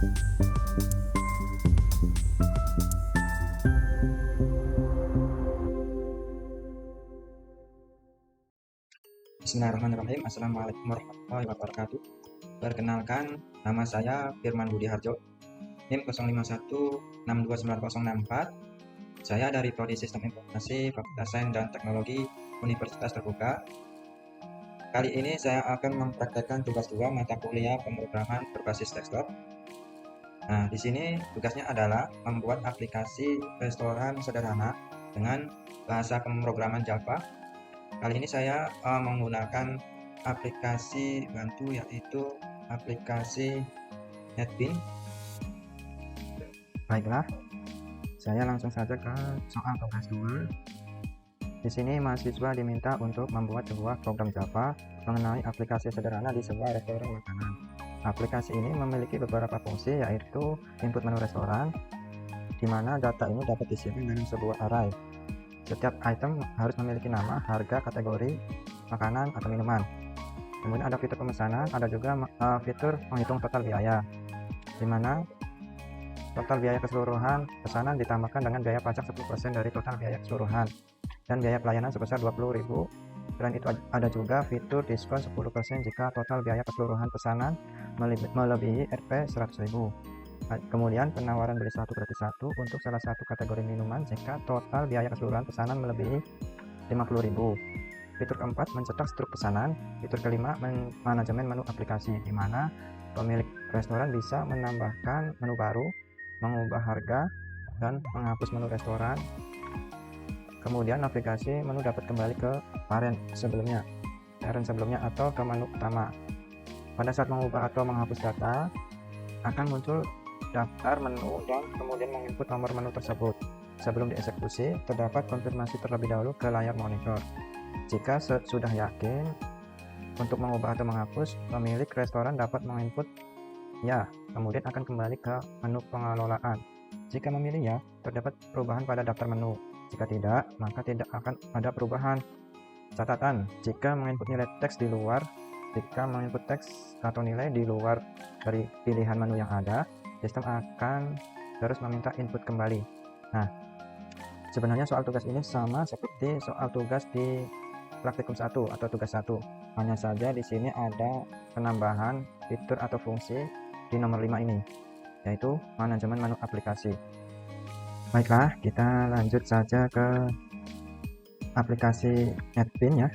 Bismillahirrahmanirrahim. Assalamualaikum warahmatullahi wabarakatuh. Perkenalkan, nama saya Firman Budi Harjo, NIM 0516299064. Saya dari Prodi Sistem Informasi Fakultas Sains dan Teknologi Universitas Terbuka. Kali ini saya akan mempraktekkan tugas 2 mata kuliah pemrograman berbasis desktop. Nah, di sini tugasnya adalah membuat aplikasi restoran sederhana dengan bahasa pemrograman Java. Kali ini saya menggunakan aplikasi bantu, yaitu aplikasi NetBeans. Baiklah, saya langsung saja ke soal tugas 2. Di sini mahasiswa diminta untuk membuat sebuah program Java mengenai aplikasi sederhana di sebuah restoran makanan. Aplikasi ini memiliki beberapa fungsi, yaitu input menu restoran, di mana data ini dapat disimpan dalam sebuah array. Setiap item harus memiliki nama, harga, kategori, makanan atau minuman. Kemudian ada fitur pemesanan, ada juga fitur menghitung total biaya, di mana total biaya keseluruhan pesanan ditambahkan dengan biaya pajak 10% dari total biaya keseluruhan, dan biaya pelayanan sebesar 20.000. Selain itu ada juga fitur diskon 10% jika total biaya keseluruhan pesanan melebihi Rp 100.000. Kemudian penawaran beli satu gratis satu untuk salah satu kategori minuman jika total biaya keseluruhan pesanan melebihi 50.000. Fitur keempat, mencetak struk pesanan. Fitur kelima, manajemen menu aplikasi, di mana pemilik restoran bisa menambahkan menu baru, mengubah harga, dan menghapus menu restoran. Kemudian aplikasi menu dapat kembali ke parent sebelumnya atau ke menu utama. Pada saat mengubah atau menghapus data, akan muncul daftar menu dan kemudian menginput nomor menu tersebut. Sebelum dieksekusi, terdapat konfirmasi terlebih dahulu ke layar monitor. Jika sudah yakin untuk mengubah atau menghapus, pemilik restoran dapat menginput ya, kemudian akan kembali ke menu pengelolaan. Jika memilih ya, terdapat perubahan pada daftar menu. Jika tidak, maka tidak akan ada perubahan. Catatan, jika menginput nilai teks di luar atau nilai di luar dari pilihan menu yang ada, sistem akan terus meminta input kembali. Nah, sebenarnya soal tugas ini sama seperti soal tugas di praktikum 1 atau tugas 1. Hanya saja di sini ada penambahan fitur atau fungsi di nomor 5 ini, yaitu manajemen menu aplikasi. Baiklah, kita lanjut saja ke aplikasi NetBeans ya.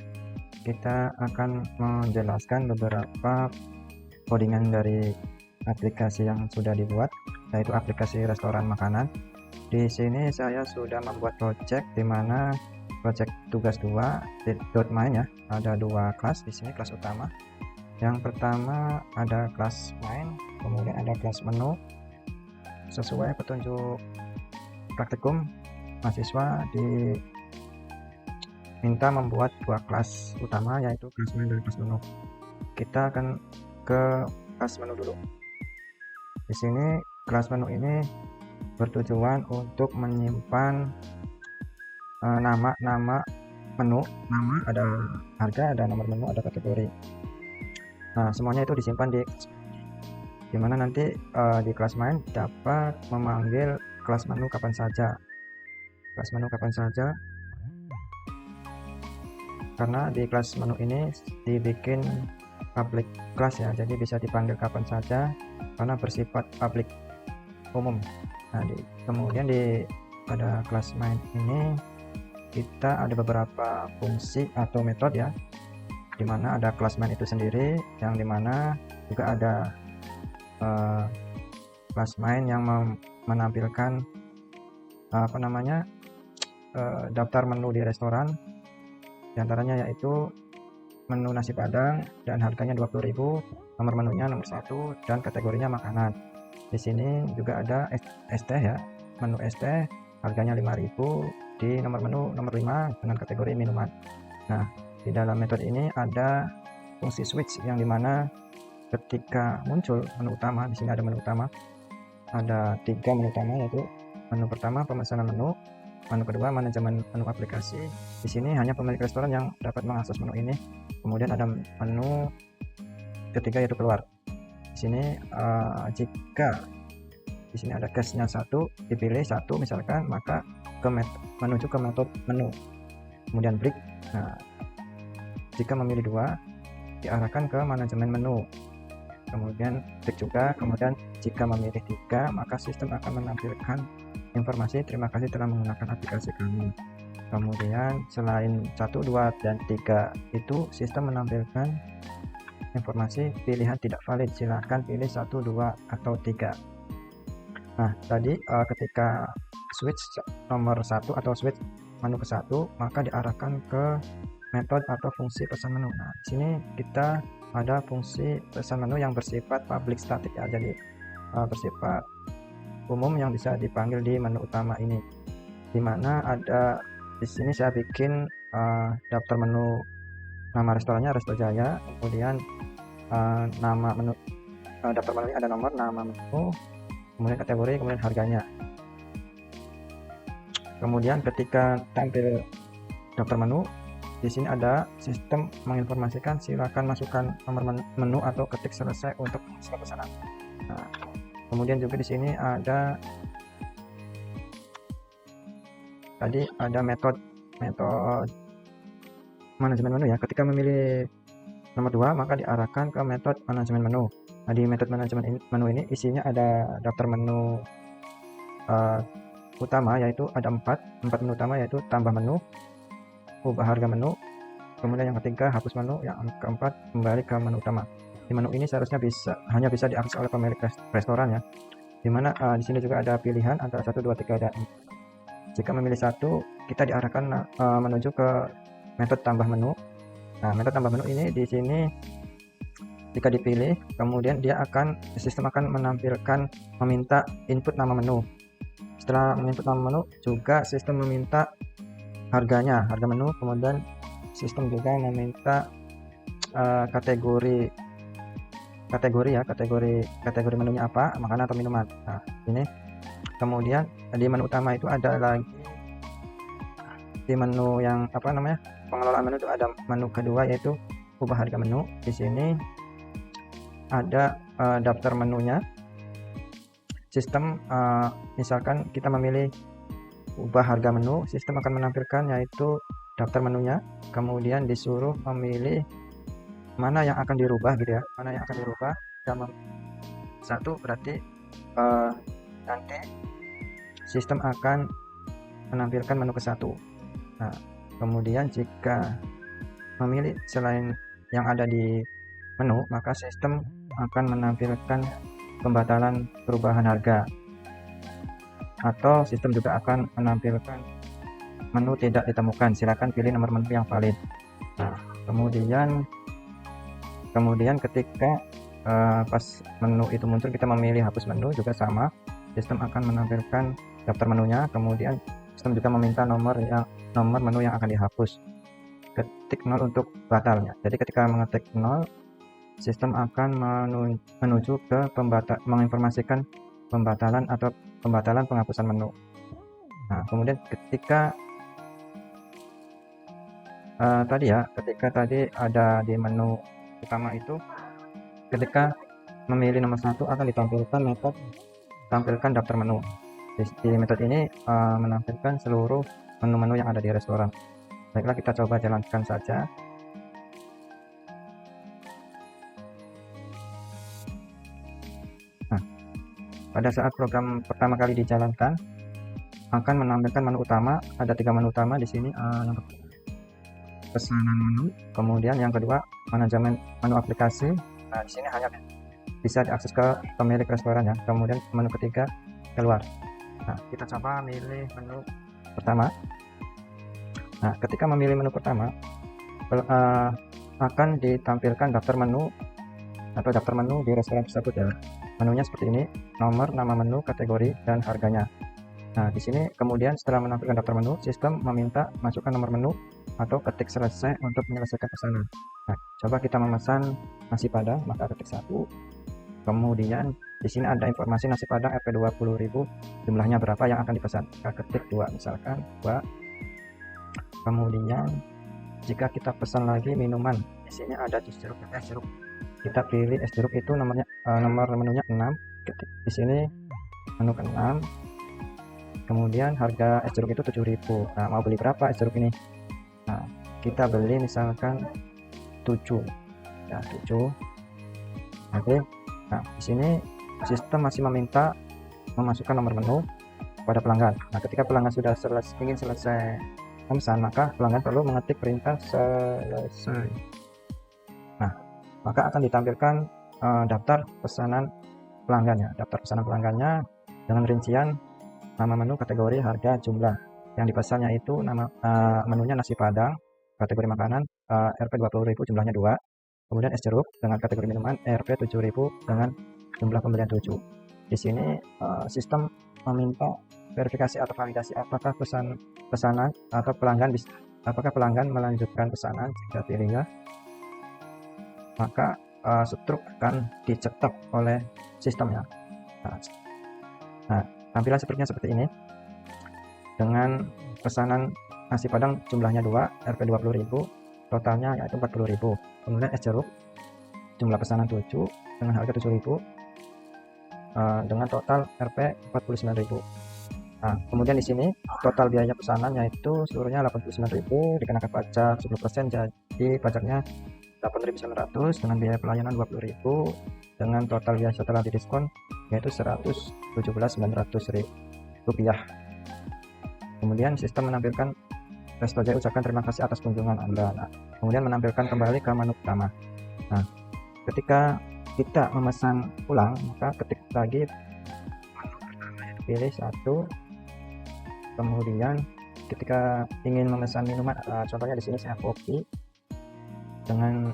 Kita akan menjelaskan beberapa codingan dari aplikasi yang sudah dibuat, yaitu aplikasi restoran makanan. Di sini saya sudah membuat project, di mana project tugas 2 .main ya. Ada 2 kelas di sini, kelas utama. Yang pertama ada kelas main, kemudian ada kelas menu. Sesuai petunjuk praktikum, mahasiswa diminta membuat 2 kelas utama, yaitu kelas main dan kelas menu. Kita akan ke kelas menu dulu. Di sini kelas menu ini bertujuan untuk menyimpan nama menu, nama, ada harga, ada nomor menu, ada kategori. Nah, semuanya itu disimpan di mana nanti di kelas main dapat memanggil kelas menu kapan saja. Karena di kelas menu ini dibikin public class ya, jadi bisa dipanggil kapan saja karena bersifat public umum. Nah, kemudian pada kelas main ini kita ada beberapa fungsi atau metode ya, dimana ada kelas main itu sendiri, yang dimana juga ada kelas main yang menampilkan daftar menu di restoran, diantaranya yaitu menu nasi padang dan harganya 20.000, nomor menunya nomor 1, dan kategorinya makanan. Di sini juga ada es teh ya, menu es teh harganya 5.000 di nomor menu nomor 5 dengan kategori minuman. Nah, di dalam metode ini ada fungsi switch, yang dimana ketika muncul menu utama, di sini ada menu utama, ada 3 menu utama, yaitu menu pertama pemesanan menu kedua manajemen menu aplikasi. Di sini hanya pemilik restoran yang dapat mengakses menu ini. Kemudian ada menu ketiga, yaitu keluar. Di sini jika Di sini ada case-nya 1, dipilih 1 misalkan, maka menuju ke metode menu. Kemudian break. Nah, jika memilih 2, diarahkan ke manajemen menu. Kemudian break juga. Kemudian jika memilih 3, maka sistem akan menampilkan informasi terima kasih telah menggunakan aplikasi kami. Kemudian selain 1, 2, dan 3 itu sistem menampilkan informasi pilihan tidak valid, silahkan pilih 1, 2, atau 3. Nah, tadi ketika switch nomor 1 atau switch menu ke 1, maka diarahkan ke metode atau fungsi pesan menu. Nah, di sini kita ada fungsi pesan menu yang bersifat public static ya, jadi bersifat umum yang bisa dipanggil di menu utama ini. Dimana ada di sini saya bikin daftar menu, nama restorannya Resto Jaya, kemudian nama menu, daftar menu ada nomor, nama menu, kemudian kategori, kemudian harganya. Kemudian ketika tampil daftar menu, di sini ada sistem menginformasikan silakan masukkan nomor menu atau ketik selesai untuk pesanan. Nah, kemudian juga di sini ada tadi ada metode manajemen menu ya. Ketika memilih nomor 2, maka diarahkan ke metode manajemen menu. Nah, di metode manajemen menu ini isinya ada daftar menu utama, yaitu ada 4 menu utama, yaitu tambah menu, ubah harga menu, kemudian yang ketiga hapus menu, yang keempat kembali ke menu utama. Di menu ini seharusnya hanya bisa diakses oleh pemilik restoran ya. Dimana di sini juga ada pilihan antara 1, 2, 3, dan 4. Jika memilih 1, kita diarahkan menuju ke metode tambah menu. Nah, metode tambah menu ini di sini jika dipilih, kemudian sistem akan meminta input nama menu. Setelah menginput nama menu, juga sistem meminta harga menu, kemudian sistem juga meminta kategori menunya apa, makanan atau minuman. Nah, ini kemudian di menu utama itu ada lagi, di menu yang pengelolaan menu itu ada menu kedua, yaitu ubah harga menu. Di sini ada daftar menunya. Sistem misalkan kita memilih ubah harga menu, sistem akan menampilkan yaitu daftar menunya, kemudian disuruh memilih mana yang akan dirubah gitu ya, mana yang akan dirubah. Dalam 1 berarti nanti sistem akan menampilkan menu ke 1. Nah, kemudian jika memilih selain yang ada di menu, maka sistem akan menampilkan pembatalan perubahan harga, atau sistem juga akan menampilkan menu tidak ditemukan, silakan pilih nomor menu yang valid. Nah, kemudian ketika pas menu itu muncul, kita memilih hapus menu, juga sama, sistem akan menampilkan daftar menunya, kemudian sistem juga meminta nomor menu yang akan dihapus. Ketik 0 untuk batalnya. Jadi ketika mengetik 0, sistem akan menuju ke menginformasikan pembatalan penghapusan menu. Nah, kemudian ketika tadi ada di menu utama itu, ketika memilih nomor 1 akan tampilkan daftar menu. Di metode ini menampilkan seluruh menu-menu yang ada di restoran. Baiklah, kita coba jalankan saja. Nah, pada saat program pertama kali dijalankan, akan menampilkan menu utama. Ada 3 menu utama di sini. Yang pertama pesanan menu, kemudian yang kedua manajemen menu aplikasi. Nah, di sini hanya bisa diakses ke pemilik restoran ya. Kemudian menu ketiga keluar. Nah, kita coba milih menu pertama. Nah, ketika memilih menu pertama, akan ditampilkan daftar menu di restoran tersebut ya. Menunya seperti ini: nomor, nama menu, kategori, dan harganya. Nah, di sini kemudian setelah menampilkan daftar menu, sistem meminta masukkan nomor menu atau ketik selesai untuk menyelesaikan pesanan. Nah, coba kita memesan nasi padang, maka ketik 1. Kemudian di sini ada informasi nasi padang RP 20.000, jumlahnya berapa yang akan dipesan. Kita ketik 2, misalkan 2. Kemudian jika kita pesan lagi minuman, di sini ada jus jeruk, es jeruk. Kita pilih es jeruk, itu nomor menunya 6. Ketik di sini menu ke-6. Kemudian harga es jeruk itu 7.000. Nah, mau beli berapa es jeruk ini? Nah, kita beli misalkan 7 ya, 7. Oke. Nah, di sini sistem masih meminta memasukkan nomor menu pada pelanggan. Nah, ketika pelanggan sudah ingin selesai memesan, maka pelanggan perlu mengetik perintah selesai. Nah, maka akan ditampilkan daftar pesanan pelanggannya. Daftar pesanan pelanggannya dengan rincian nama menu, kategori, harga, jumlah. Yang dipesannya itu menunya nasi padang, kategori makanan Rp 20.000 jumlahnya 2. Kemudian es jeruk dengan kategori minuman Rp 7.000 dengan jumlah pembelian 7. Di sini sistem meminta verifikasi atau validasi apakah pesanan atau apakah pelanggan melanjutkan pesanan. Jika pilih ya, maka struk akan dicetak oleh sistemnya. Nah, tampilan seperti ini dengan pesanan nasi padang jumlahnya 2, Rp 20.000, totalnya yaitu 40.000. Kemudian es jeruk jumlah pesanan 7 dengan harga 7.000 dengan total Rp 49.000. Nah, kemudian di sini total biaya pesanan yaitu seluruhnya 89.000, dikenakan pajak 10%, jadi pajaknya 8.900 dengan biaya pelayanan 20.000, dengan total biaya setelah didiskon yaitu 117.900 rupiah. Kemudian sistem menampilkan sebagai ucapan terima kasih atas kunjungan Anda. Nah, kemudian menampilkan kembali ke menu utama. Nah, ketika kita memesan ulang, maka ketik lagi pilih satu. Kemudian ketika ingin memesan minuman, contohnya di sini saya kopi dengan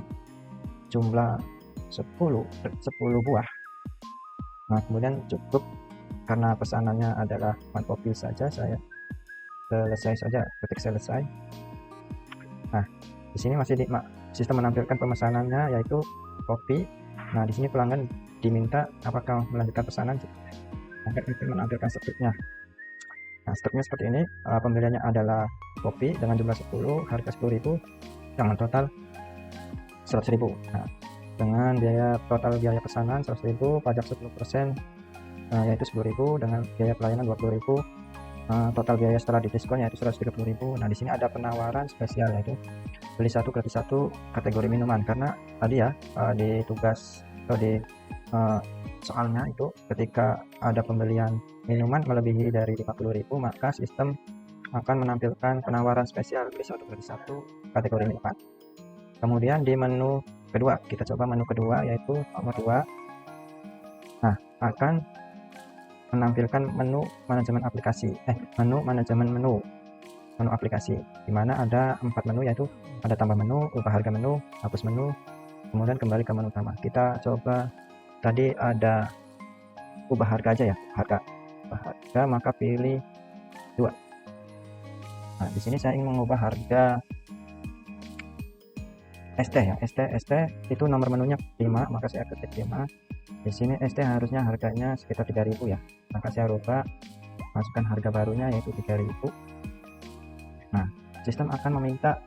jumlah 10 buah. Nah, kemudian cukup karena pesanannya adalah one kopi saja, saya selesai saja, ketik selesai. Nah, di sini masih sistem menampilkan pemesanannya yaitu kopi. Nah, di sini pelanggan diminta apakah melanjutkan pesanan, maka kita menampilkan struknya. Nah, struknya seperti ini. Pembeliannya adalah kopi dengan jumlah 10, harga 10.000 dengan total 100.000. Nah, dengan total biaya pesanan 100.000, pajak 10%, yaitu 10.000, dengan biaya pelayanan 20.000, total biaya setelah didiskon yaitu 130.000. Nah, di sini ada penawaran spesial yaitu beli satu gratis satu kategori minuman, karena tadi ya di tugas atau di soalnya itu ketika ada pembelian minuman melebihi dari 50.000, maka sistem akan menampilkan penawaran spesial beli satu gratis satu kategori minuman. Kemudian di menu kedua, kita coba menu kedua yaitu nomor 2. Nah, akan menampilkan menu manajemen aplikasi, menu aplikasi, di mana ada 4 menu yaitu ada tambah menu, ubah harga menu, hapus menu, kemudian kembali ke menu utama. Kita coba tadi ada ubah harga aja ya, ubah harga, maka pilih 2. Nah, di sini saya ingin mengubah harga ST ya, ST itu nomor menunya 5, maka saya ketik 5. Di sini ST harusnya harganya sekitar 3.000 ya, maka saya rubah, masukkan harga barunya yaitu 3.000. Nah, sistem akan meminta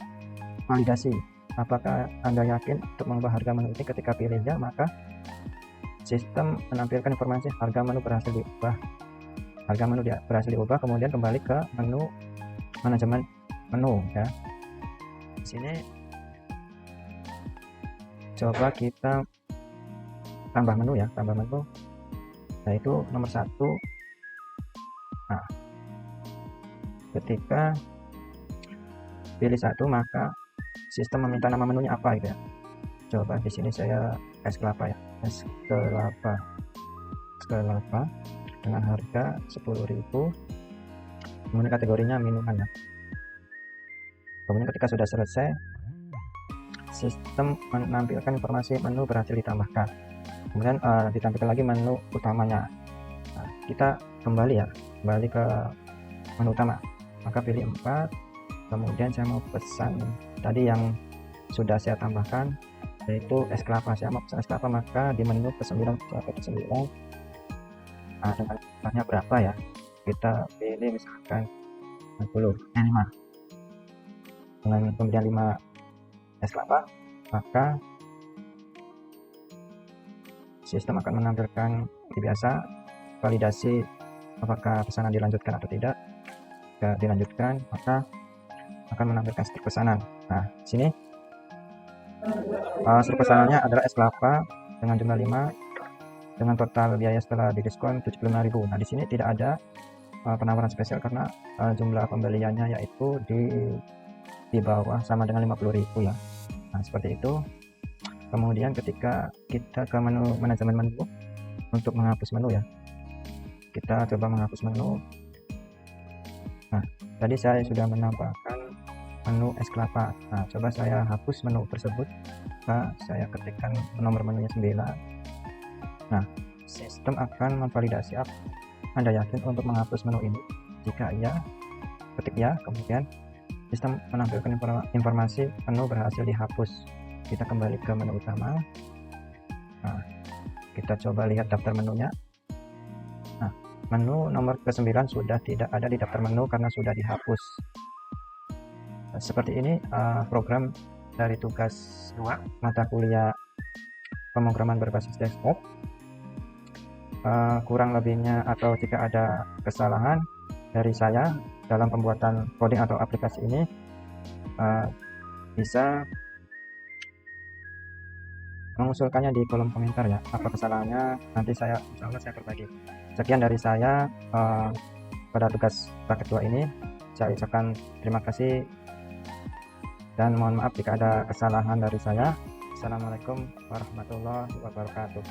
validasi apakah Anda yakin untuk mengubah harga menu ini. Ketika pilih ya, maka sistem menampilkan informasi harga menu berhasil diubah, kemudian kembali ke menu manajemen menu ya. Di sini coba kita tambah menu ya, yaitu nomor 1. Nah, ketika pilih 1, maka sistem meminta nama menunya apa gitu ya. Coba di sini saya es kelapa ya, es kelapa dengan harga 10.000, kemudian kategorinya minuman ya. Kemudian ketika sudah selesai, sistem menampilkan informasi menu berhasil ditambahkan. Kemudian ditampilkan lagi menu utamanya. Nah, kita kembali ke menu utama, maka pilih 4. Kemudian saya mau pesan tadi yang sudah saya tambahkan yaitu es kelapa. Saya mau pesan es kelapa, maka di menu ke-9 sampai ke-9, nah, dengan jumlahnya berapa ya, kita pilih misalkan 5 dengan pembelian 5 es kelapa, maka sistem akan menampilkan seperti biasa validasi apakah pesanan dilanjutkan atau tidak. Jika dilanjutkan, maka akan menampilkan struk pesanan. Nah, sini struk pesanannya adalah es kelapa dengan jumlah 5 dengan total biaya setelah didiskon 75.000. Nah, di sini tidak ada penawaran spesial karena jumlah pembeliannya yaitu di bawah sama dengan 50.000 ya. Nah, seperti itu. Kemudian ketika kita ke menu manajemen menu untuk menghapus menu ya, kita coba menghapus menu. Nah, tadi saya sudah menambahkan menu es kelapa. Nah, coba saya hapus menu tersebut. Nah, saya ketikkan nomor menunya 9. Nah, sistem akan memvalidasi Anda yakin untuk menghapus menu ini. Jika iya, ketik ya, kemudian sistem menampilkan informasi menu berhasil dihapus. Kita kembali ke menu utama. Nah, kita coba lihat daftar menunya. Nah, menu nomor ke-9 sudah tidak ada di daftar menu karena sudah dihapus. Nah, seperti ini program dari tugas 2 mata kuliah pemrograman berbasis desktop. Kurang lebihnya atau jika ada kesalahan dari saya dalam pembuatan coding atau aplikasi ini, bisa mengusulkannya di kolom komentar ya. Apa kesalahannya, nanti insya Allah saya perbaiki. Sekian dari saya pada tugas paket 2 ini. Saya ucapkan terima kasih dan mohon maaf jika ada kesalahan dari saya. Assalamualaikum warahmatullahi wabarakatuh.